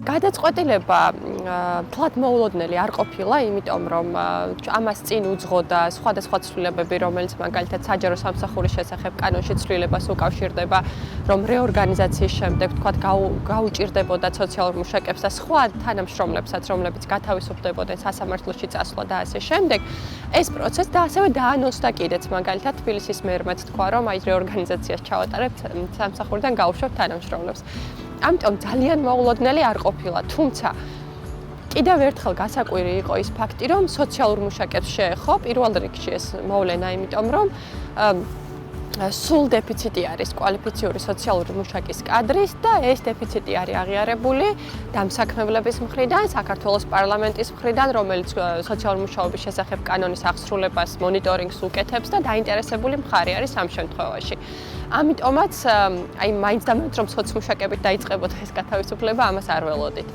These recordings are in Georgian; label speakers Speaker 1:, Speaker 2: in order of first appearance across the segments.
Speaker 1: გადაწყვეტილება თლად მოულოდნელი არ ყოფილა, იმიტომ რომ ამას წინ უძღოდა სხვადასხვა ცვლილებები, რომელიც მაგალითად საჯარო სამსახურის შესახებ კანონში ცვლილებას უკავშირდება, რომ რეორგანიზაციის შემდეგ თქვათ გაუჭირდებოდა სოციალურ მუშაკებს და სხვა თანამშრომლებსაც, რომლებიც გათავისუფლდებოდნენ სასამართლოში წასვლა და ასე შემდეგ. ეს პროცესი და ასევე დაანონსდა კიდეც მაგალითად თბილისის მერმაც თქვა, რომ აი რეორგანიზაციას ჩავატარებთ სამსახურიდან გავუშვებთ თანამშრომლებს. ამიტომ ძალიან მოულოდნელი არ ყოფილა, თუმცა კიდევ ერთხელ გასაკვირი იყო ის ფაქტი, რომ სოციალურ მუშაკებს შეეხო პირველ რიგში ეს მოვლენა, იმიტომ რომ სულ დეფიციტი არის კვალიფიციური სოციალური მუშაკის კადრის და ეს დეფიციტი არის აღიარებული დამსაქმებლების მხრიდან, საქართველოს პარლამენტის მხრიდან, რომელიც სოციალური მუშაობის შესახებ კანონის აღსრულებას მონიტორინგს უკეთებს და დაინტერესებული მხარე არის ამ შემთხვევაში. ამიტომაც აი მაინც და მაინც რომ სოციმუშაკებით დაიწყებოდა ეს გათავისუფლება, ამას არ ველოდით.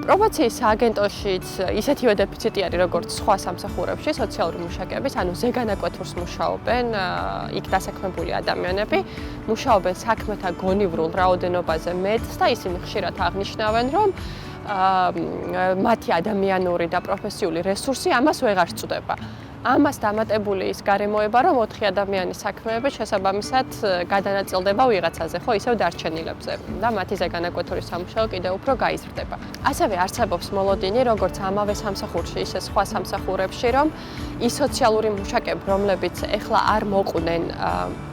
Speaker 1: პრობაციის სააგენტოშიც ისეთივე დეფიციტი არის, როგორც სხვა სამსახურებში, სოციალური მუშაკების, ანუ ზეგანაკვეთურს მუშაობენ იქ დასაქმებული ადამიანები, მუშაობენ საქმეთა გონივრულ რაოდენობაზე მეტს და ისინი ხშირად აღნიშნავენ, რომ მათი ადამიანური და პროფესიული რესურსი ამას ვეღარ სწდება. ამას დამატებული ის გარემოება, რომ 4 ადამიანის საქმეები შესაბამისად გადანაწილდება ვიღაცაზე, ხო, ისევ დარჩენილებზე და მათი ზეგანაკვეთური სამუშაო კიდევ უფრო გაიზრდება. ასევე არსებობს მოლოდინი, როგორც ამავე სამსახურში, ისე სხვა სამსახურებში, რომ ის სოციალური მუშაკები, რომლებიც ეხლა არ მოყვნენ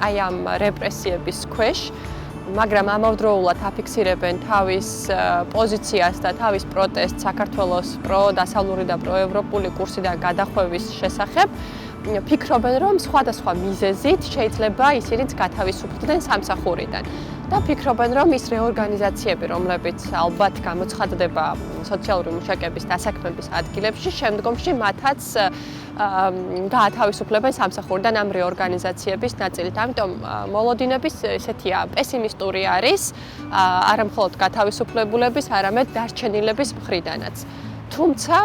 Speaker 1: აი ამ რეპრესიების ქვეშ, მაგრამ ამავდროულად აფიქსირებენ თავის პოზიციას და თავის პროტესტს საქართველოს პროდასავლური და პროევროპული კურსიდან გადახვევის შესახებ, ფიქრობენ, რომ სხვადასხვა მიზეზით შეიძლება ისინიც გათავისუფლდნენ სამსახურიდან. და ფიქრობენ, რომ ის რეორგანიზაციები, რომლებიც ალბათ გამოცხადდება სოციალური მუშაკების დასაქმების ადგილებში, შემდგომში მათაც გაათავისუფლებენ სამსახურიდან ამ რეორგანიზაციების ნაწილით. ამიტომ მოლოდინების ესეთია პესიმისტური არის, არა მხოლოდ გათავისუფლებულების, არამედ დარჩენილების მხრიდანაც. თუმცა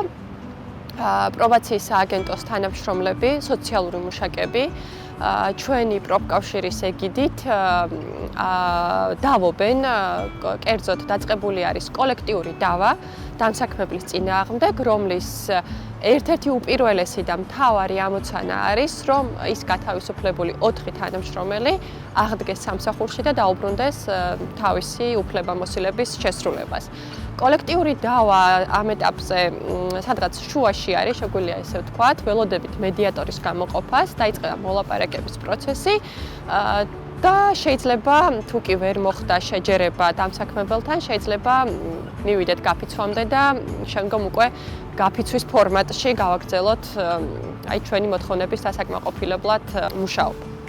Speaker 1: პრობაციის სააგენტოს თანამშრომლები, სოციალური მუშაკები ჩვენი პროფკავშირის ეგიდით დავობენ, კერძოდ დაწყებული არის კოლექტიური დავა დამსაქმებლის წინააღმდეგ, რომლის ერთ-ერთი უპირველესი და მთავარი ამოცანა არის, რომ ის გათავისუფლებული 4 თანამშრომელი აღდგეს სამსახურში და დაუბრუნდეს თავისი უფლებამოსილების შესრულებას. კოლექტიური დავა ამ ეტაპზე სადღაც შუაში არის, შეგვიძლია ესე ვთქვათ, ველოდებით მედიატორის გამოყოფას, დაიწყება მოლაპარაკების პროცესი და შეიძლება თუ კი ვერ მოხდა შეჯერება დამსაქმებელთან, შეიძლება მივიდეთ გაფიცვამდე და შემდგომ უკვე გაფიცვის ფორმატში გავაგრძელოთ აი ჩვენი მოთხოვნების დასაკმაყოფილებლად მუშაობა.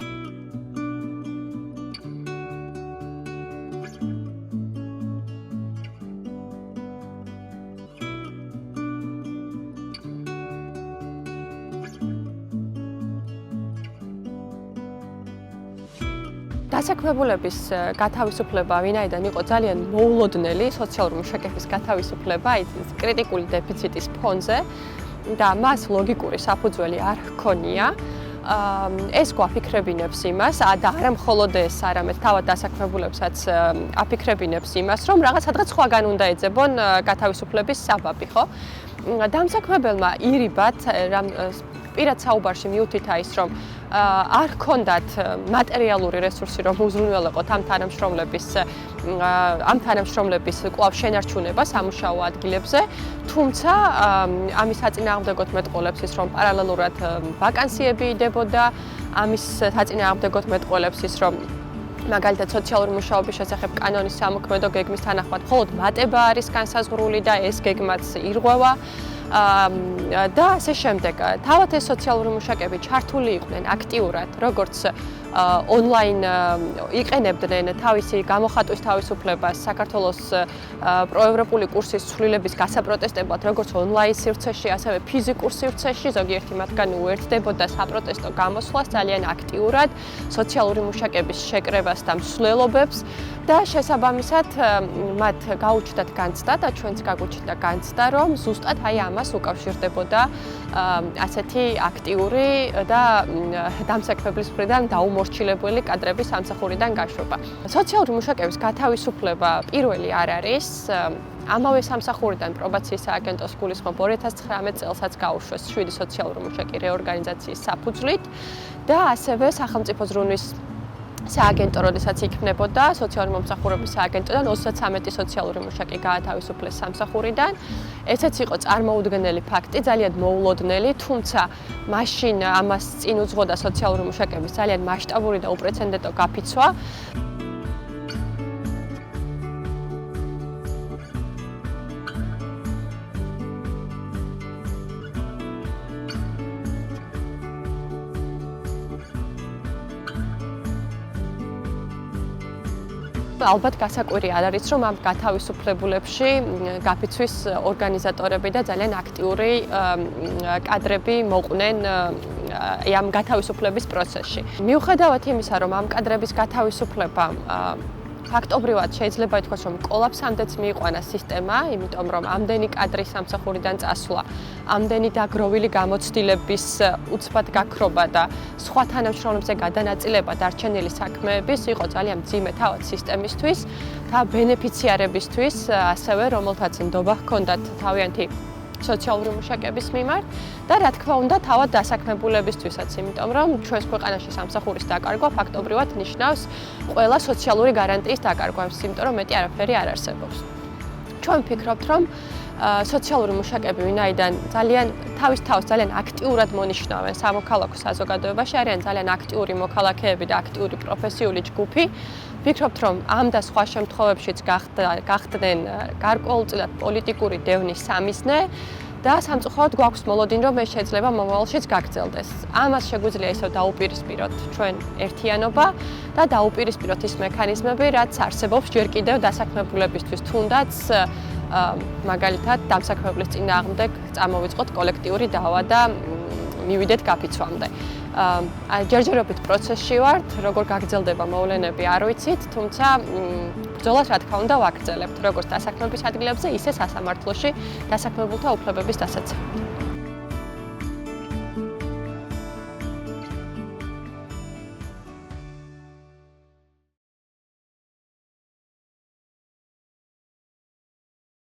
Speaker 1: დასაქმებულების გათავისუფლება ვინაიდან იყო ძალიან მოულოდნელი სოციალური მუშაკების გათავისუფლება ის კრიტიკული დეფიციტის ფონზე და მას ლოგიკური საფუძველი არ ჰქონია. ეს გვაფიქრებინებს იმას და არა მხოლოდ ეს, არამედ თავად დასაქმებულებსაც აფიქრებინებს იმას, რომ რაღაც სადღაც სხვაგან უნდა ეძებონ გათავისუფლების საბაბი, ხო? დამსაქმებელმა ირიბად პირად საუბარში მიუთითა ის, რომ არ ჰქონდათ მატერიალური რესურსი, რომ უზრუნველყოთ ამ თანამშრომლების კვლავ შენარჩუნება სამუშაო ადგილებზე, თუმცა ამის საწინააღმდეგოდ მეტყველებს ის, რომ პარალელურად ვაკანსიები იდებოდა, ამის საწინააღმდეგოდ მეტყველებს ის, რომ მაგალითად სოციალური მუშაობის შესახებ კანონის სამოქმედო გეგმის თანახმად მხოლოდ მატება არის განსაზღვრული და ეს გეგმაც ირღვევა. და ასე შემდეგ. თავად ეს სოციალური მუშაკები ჩართული იყვნენ აქტიურად, როგორც ონლაინ იყენებდნენ თავისი გამოხატვის თავისუფლებას საქართველოს პროევროპული კურსის ცვლილების გასაპროტესტებლად, როგორც ონლაინ სივრცეში, ასევე ფიზიკურ სივრცეში, ზოგიერთი მათგანი უერთდებოდა საპროტესტო გამოსვლას ძალიან აქტიურად, სოციალური მუშაკების შეკრებას და მსვლელობებს და შესაბამისად მათ გაუჩნდათ განცდა და ჩვენც გაგვუჩნდა განცდა, რომ ზუსტად აი ამას უკავშირდებოდა ასეთი აქტიური და დამსაქმებლის მხრიდან დაუმორჩილებელი კადრების სამსახურიდან გაშვება. სოციალური მუშაკების გათავისუფლება პირველი არ არის. ამავე სამსახურიდან პრობაციის სააგენტოს გულისხმობ 2019 წელსაც გაუშვეს 7 სოციალური მუშაკი რეორგანიზაციის საფუძვლით და ასევე სახელმწიფო ზრუნვის სააგენტო, როდესაც იქმნებოდა სოციალური მომსახურების სააგენტოდან 33 სოციალური მუშაკი გაათავისუფლეს სამსახურიდან. ესეც იყო წარმოუდგენელი ფაქტი, ძალიან მოულოდნელი, თუმცა მაშინ ამას წინ უძღოდა სოციალური მუშაკების ძალიან მასშტაბური და უპრეცედენტო გაფიცვა. ალბათ გასაკვირი არ არის, რომ ამ გათავისუფლებულებში გაფიცვის ორგანიზატორები და ძალიან აქტიური კადრები მოყვნენ ამ გათავისუფლების პროცესში. მიუხედავად იმისა, რომ ამ კადრების გათავისუფლება ფაქტობრივად შეიძლება ითქვას, რომ კოლაფსამდეც მიიყვანა სისტემა, იმიტომ რომ ამდენი კადრი სამსახურიდან წასვლა, ამდენი დაგროვილი გამოცდილების უცბად გაქრობა და სხვა თანამშრომლებზე გადანაწილება დარჩენილი საქმეების იყო ძალიან მძიმე თავად სისტემისთვის და ბენეფიციარებისთვის, ასევე რომელთაც ნდობა ჰქონდათ თავიანთი სოციალური მუშაკების მიმართ და რა თქმა უნდა თავად დასაქმებულებისთვისაც, იმიტომ რომ ჩვენს ქვეყანაში სამსახურის დაკარგვა ფაქტობრივად ნიშნავს ყველა სოციალური გარანტიის დაკარგვას, იმიტომ რომ მეტი არაფერი არ არსებობს. ჩვენ ვფიქრობთ, რომ სოციალური მუშაკები, ვინაიდან თავის თავს ძალიან აქტიურად მონიშნავენ სამოქალაქო საზოგადოებაში, არიან ძალიან აქტიური მოქალაქეები და აქტიური პროფესიული ჯგუფი. ვფიქრობთ, რომ ამ და სხვა შემთხვევებშიც გახდნენ გარკვეულწილად პოლიტიკური დევნის სამიზნე და სამწუხაროდ გვაქვს მოლოდინი, რომ ეს შეიძლება მომავალშიც გაგრძელდეს. ამას შეგვიძლია ისევ დაუპირისპიროთ ჩვენ ერთიანობა და დაუპირისპიროთ ის მექანიზმები, რაც არსებობს ჯერ კიდევ დასაქმებულებისთვის, თუნდაც მაგალითად დამსაქმებლის წინააღმდეგ წამოვიწყოთ კოლექტიური დავა და მივიდეთ გაფიცვამდე. ჯერჯერობით პროცესში ვართ, როგორ გაგრძელდება მოვლენები არ ვიცით, თუმცა ბრძოლას რა თქმა უნდა ვაგრძელებთ, როგორც დასაქმების ადგილებზე, ისე სასამართლოში დასაქმებულთა უფლებების დასაცავად.